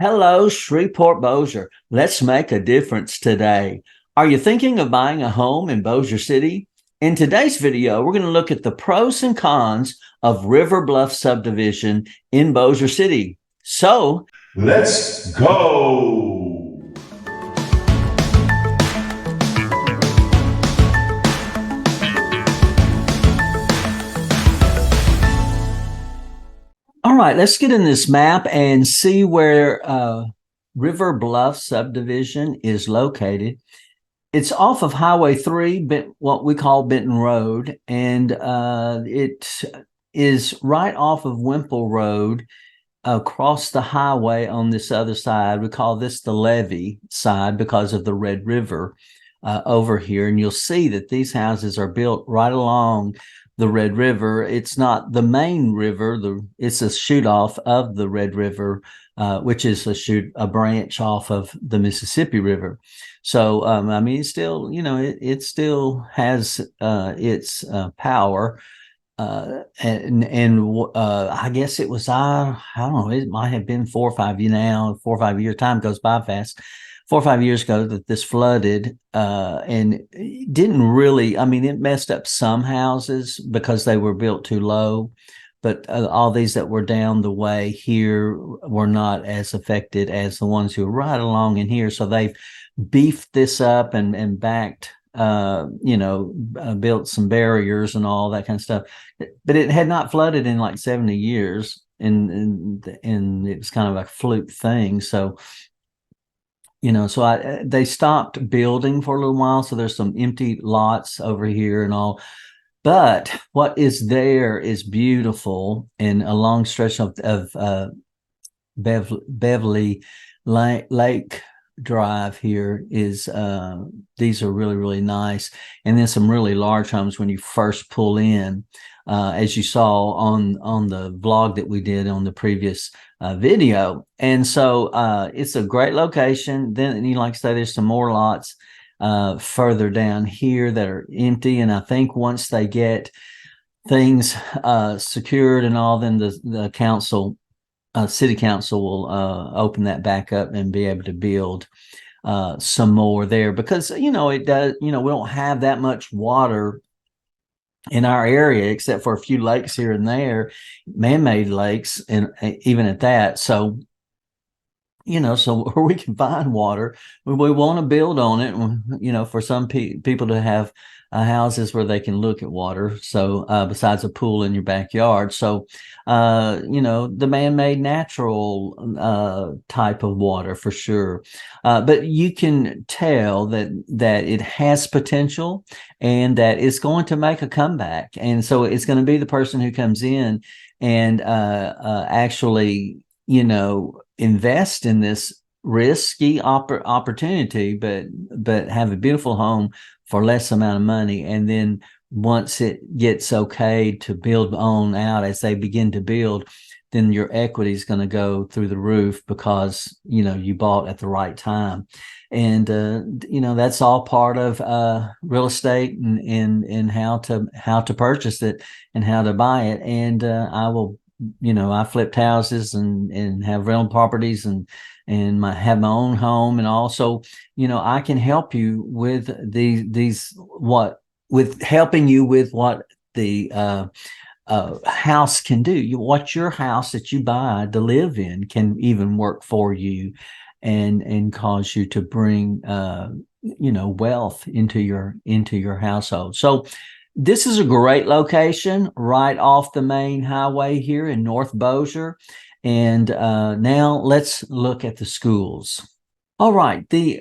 Hello, Shreveport Bossier. Let's make a difference today. Are you thinking of buying a home in Bossier City? In today's video, we're going to look at the pros and cons of River Bluff Subdivision in Bossier City. So, Let's go! all right, let's get in this map and see where River Bluff Subdivision is located. It's off of Highway 3, what we call Benton Road, and it is right off of Wimple Road across the highway on this other side. We call this the levee side because of the Red River over here. And you'll see that these houses are built right along the Red River. It's not the main river. It's a shoot off of the Red River, which is a branch off of the Mississippi River. So, I mean, it's still, it still has its power. I guess it was, I don't know, it might have been 4 or 5 years. Time goes by fast. 4 or 5 years ago that this flooded, and it didn't really, I mean, it messed up some houses because they were built too low. But all these that were down the way here were not as affected as the ones who were right along in here. So they've beefed this up and backed, built some barriers and all that kind of stuff. But it had not flooded in like 70 years, and it was kind of a fluke thing. So, they stopped building for a little while. So there's some empty lots over here and all. But what is there is beautiful, and a long stretch of Beverly Lake Drive here is these are really, really nice. And then some really large homes when you first pull in, as you saw on the vlog that we did on the previous video. And so it's a great location. Then, like I say, there's some more lots further down here that are empty, and I think once they get things secured and all, then the council, city council, will open that back up and be able to build some more there, because it does, we don't have that much water in our area except for a few lakes here and there, man-made lakes, and even at that. So so where we can find water, we want to build on it, for some people to have houses where they can look at water. So besides a pool in your backyard. So, the man-made natural type of water for sure. But you can tell that it has potential and that it's going to make a comeback. And so it's going to be the person who comes in and actually, invest in this risky opportunity, but have a beautiful home for less amount of money. And then once it gets okay to build on out, as they begin to build, then your equity is going to go through the roof because you bought at the right time. And that's all part of real estate and how to purchase it and how to buy it. And I flipped houses and have rental properties and have my own home. And also, I can help you with helping you with what the house can do. What your house that you buy to live in can even work for you and cause you to bring, wealth into your household. So, this is a great location right off the main highway here in North Bossier. And now let's look at the schools. All right, the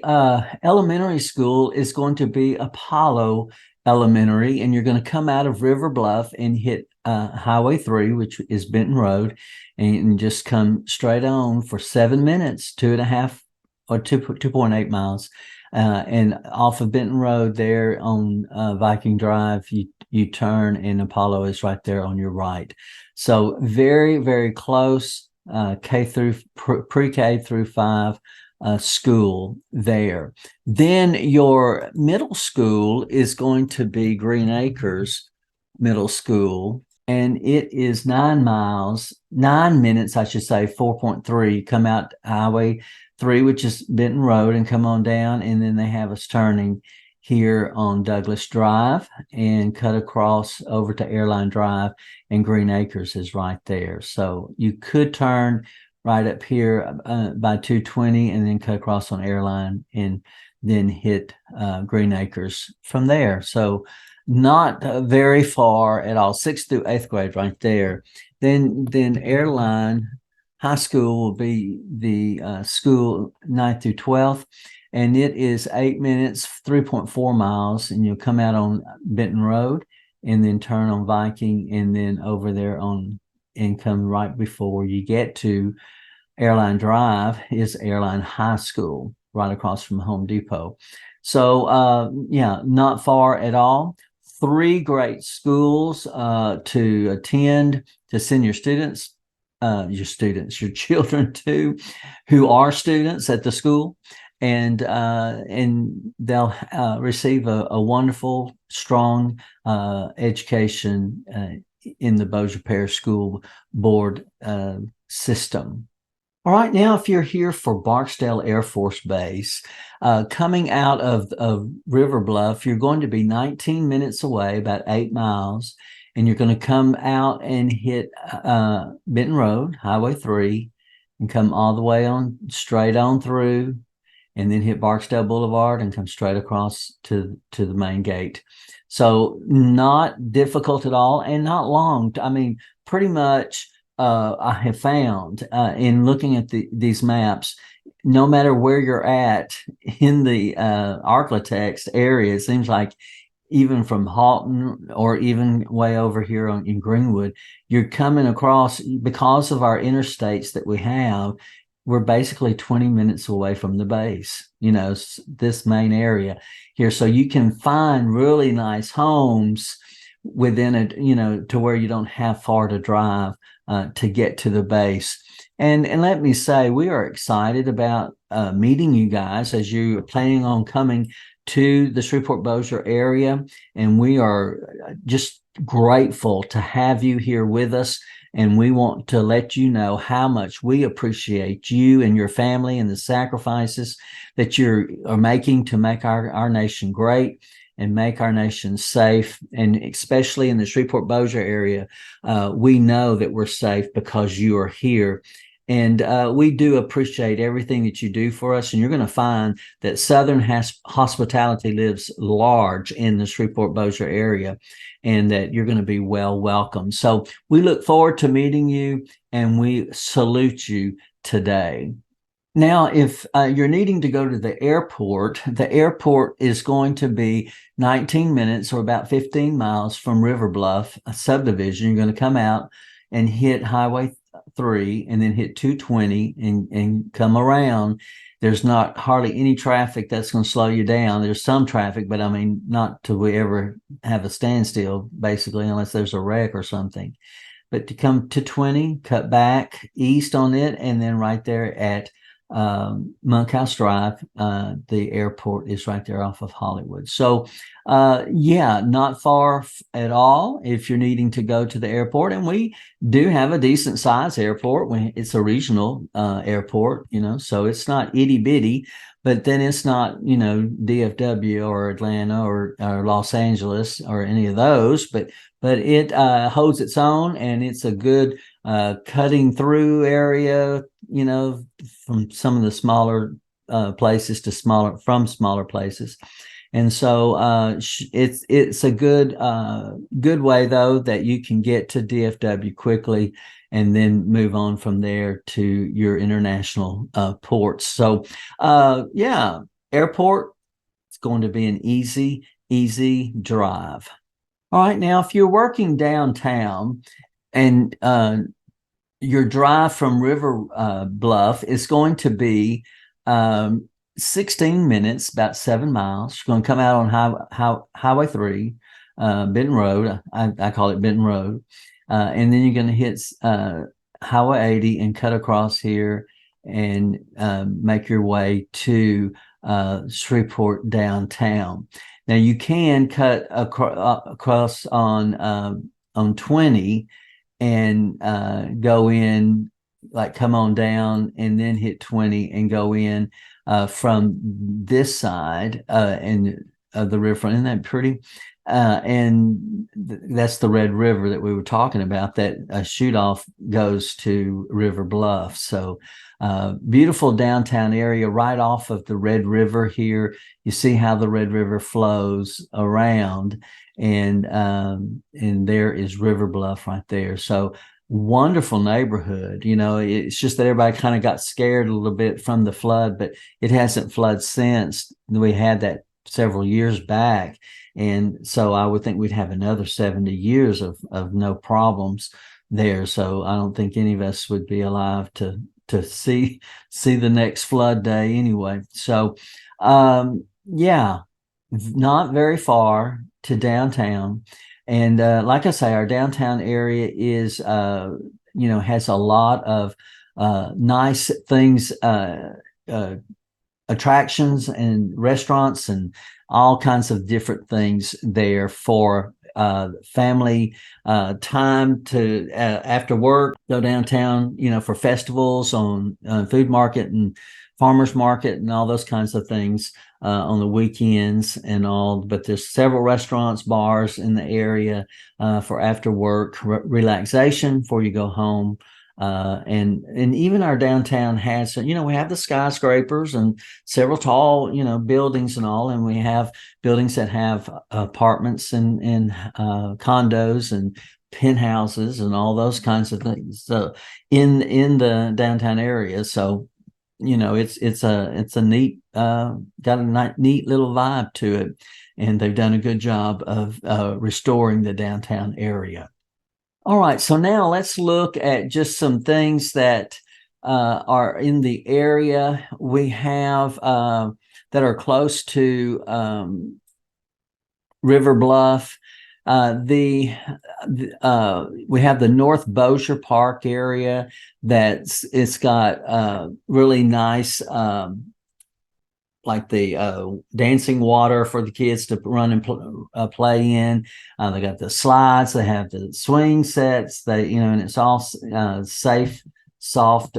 elementary school is going to be Apollo Elementary, and you're going to come out of River Bluff and hit Highway 3, which is Benton Road, and just come straight on for 7 minutes, 2.5 or 2.8 miles. And off of Benton Road there on Viking Drive, you turn, and Apollo is right there on your right. So very, very close, pre-K through 5 school there. Then your middle school is going to be Green Acres Middle School. and it is 9 miles, 9 minutes, I should say, 4.3. Come out Highway 3, which is Benton Road, and come on down. And then they have us turning here on Douglas Drive and cut across over to Airline Drive, and Green Acres is right there. So you could turn right up here by 220 and then cut across on Airline and then hit Green Acres from there. So not very far at all. 6th through 8th grade right there. Then Airline High School will be the school 9th through 12th, and it is 8 minutes, 3.4 miles, and you'll come out on Benton Road and then turn on Viking and then over there on and come right before you get to Airline Drive is Airline High School right across from Home Depot. So yeah, not far at all. 3 great schools to attend, to send your students, your children to, who are students at the school, and they'll receive a wonderful, strong education in the Bossier Parish School Board system. All right, now if you're here for Barksdale Air Force Base, coming out of River Bluff, you're going to be 19 minutes away, about 8 miles, and you're going to come out and hit Benton Road, Highway 3, and come all the way on, straight on through, and then hit Barksdale Boulevard and come straight across to the main gate. So not difficult at all and not long. I mean, pretty much I have found in looking at these maps, no matter where you're at in the Arklatex area, it seems like even from Halton or even way over here in Greenwood, you're coming across, because of our interstates that we have, we're basically 20 minutes away from the base, this main area here. So you can find really nice homes within it, to where you don't have far to drive to get to the base. And let me say, we are excited about meeting you guys as you are planning on coming to the Shreveport Bossier area. And we are just grateful to have you here with us. And we want to let you know how much we appreciate you and your family and the sacrifices that you are making to make our nation great and make our nation safe. And especially in the Shreveport Bossier area, we know that we're safe because you are here. And we do appreciate everything that you do for us. And you're going to find that Southern hospitality lives large in the Shreveport Bossier area, and that you're going to be well welcome. So we look forward to meeting you, and we salute you today. Now, if you're needing to go to the airport is going to be 19 minutes or about 15 miles from River Bluff Subdivision. You're going to come out and hit Highway 3 and then hit 220 and come around. There's not hardly any traffic that's going to slow you down. There's some traffic, but I mean, not till we ever have a standstill, basically, unless there's a wreck or something. But to come to 20, cut back east on it, and then right there at Monkhouse Drive, the airport is right there off of Hollywood. So yeah, not far at all if you're needing to go to the airport. And we do have a decent size airport. It's a regional airport, so it's not itty bitty, but then it's not, DFW or Atlanta or Los Angeles or any of those, but it holds its own, and it's a good cutting through area, from some of the smaller places to smaller places. And so it's a good way, though, that you can get to DFW quickly and then move on from there to your international ports. So yeah, airport, it's going to be an easy drive. All right, now if you're working downtown and your drive from River Bluff is going to be 16 minutes, about 7 miles. You're going to come out on Highway 3, Benton Road. I call it Benton Road. And then you're going to hit Highway 80 and cut across here and make your way to Shreveport downtown. Now you can cut across on on 20 and go in, like come on down and then hit 20 and go in from this side and the riverfront. Isn't that pretty? That's the Red River that we were talking about. That shoot off goes to River Bluff. So beautiful downtown area right off of the Red River here. You see how the Red River flows around, and there is River Bluff right there. So wonderful neighborhood. It's just that everybody kind of got scared a little bit from the flood, but it hasn't flooded since. We had that several years back, and so I would think we'd have another 70 years of no problems there. So I don't think any of us would be alive to see the next flood day anyway. So yeah, not very far to downtown. And like I say, our downtown area is has a lot of nice things, attractions and restaurants and all kinds of different things there for family time to after work, go downtown, for festivals on food market and farmers market and all those kinds of things on the weekends and all. But there's several restaurants, bars in the area for after work relaxation before you go home. And even our downtown has, we have the skyscrapers and several tall, buildings and all, and we have buildings that have apartments and condos and penthouses and all those kinds of things. So in the downtown area, so it's a neat, got a neat little vibe to it, and they've done a good job of restoring the downtown area. All right, so now let's look at just some things that are in the area. We have that are close to River Bluff. We have the North Bossier Park area it's got really nice like the dancing water for the kids to run and play in. They got the slides, they have the swing sets, and it's all safe, soft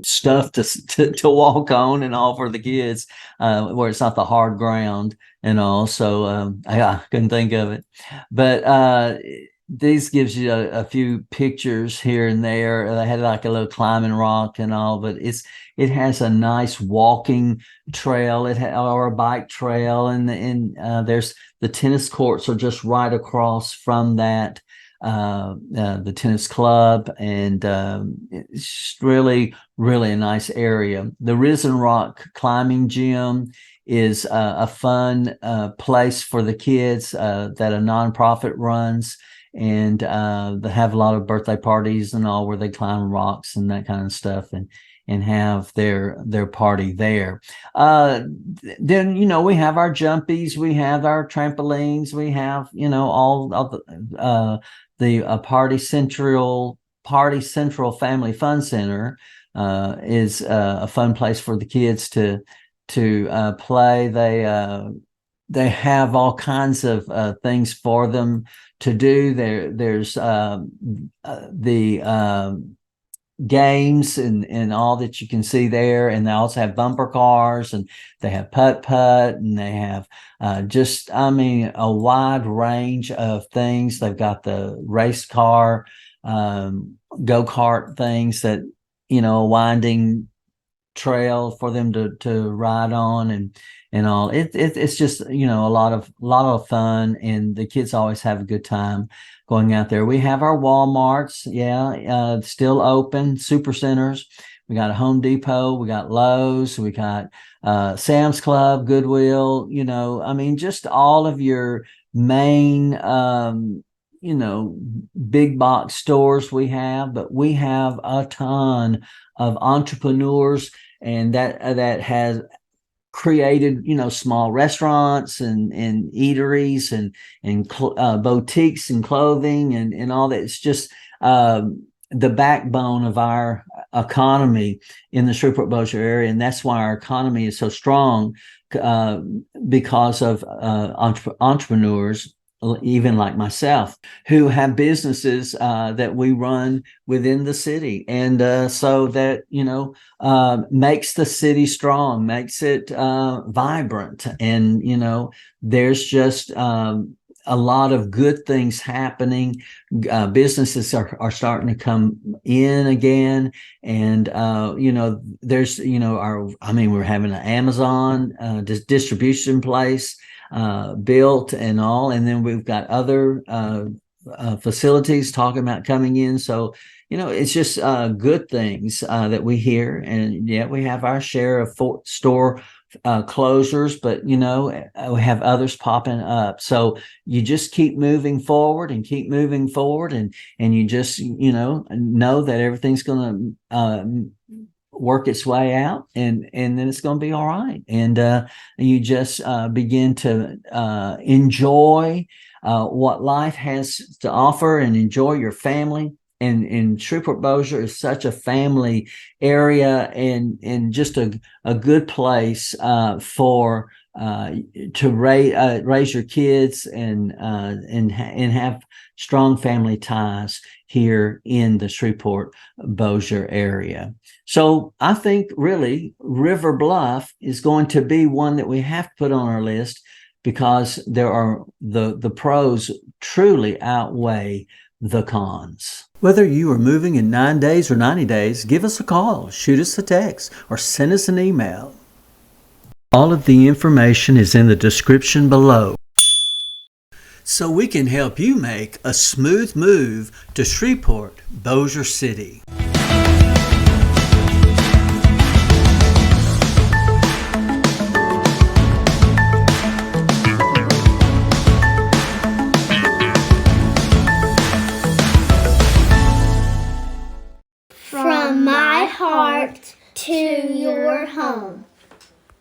stuff to walk on and all for the kids, where it's not the hard ground and all. So I couldn't think of it, but these gives you a few pictures here and there. They had like a little climbing rock and all, but it has a nice walking trail. Or a bike trail, and there's the tennis courts are just right across from that. The tennis club, and it's just really, really a nice area. The Risen Rock climbing gym is a fun place for the kids that a nonprofit runs, and they have a lot of birthday parties and all where they climb rocks and that kind of stuff, and have their party there. Then we have our jumpies, we have our trampolines, we have all of the Party Central Family Fun Center is a fun place for the kids to play. They have all kinds of things for them to do. There's the games and all that you can see there, and they also have bumper cars, and they have putt, and they have a wide range of things. They've got the race car, go-kart things that a winding trail for them to ride on and all. It's just a lot of fun, and the kids always have a good time going out there. We have our Walmarts, still open, super centers. We got a Home Depot, we got Lowe's, we got Sam's Club, Goodwill, just all of your main big box stores we have. But we have a ton of entrepreneurs, and that has created small restaurants and eateries and boutiques and clothing and all that. It's just the backbone of our economy in the Shreveport Bossier area, and that's why our economy is so strong, because of entrepreneurs even like myself, who have businesses that we run within the city. And so that, makes the city strong, makes it vibrant. And, there's just a lot of good things happening. Businesses are starting to come in again. And, there's, we're having an Amazon distribution place built and all. And then we've got other facilities talking about coming in. So, it's just good things that we hear. And yet we have our share of store closures, but we have others popping up. So you just keep moving forward and keep moving forward, and you just know that everything's going to work its way out, and then it's going to be all right. And you just begin to enjoy what life has to offer, and enjoy your family. And Shreveport Bossier is such a family area, and just a good place for to raise your kids and have strong family ties here in the Shreveport Bossier area. So I think really River Bluff is going to be one that we have to put on our list, because there are the pros truly outweigh the cons. Whether you are moving in 9 days or 90 days, give us a call, shoot us a text, or send us an email. All of the information is in the description below, so we can help you make a smooth move to Shreveport Bossier City. From my heart to your home.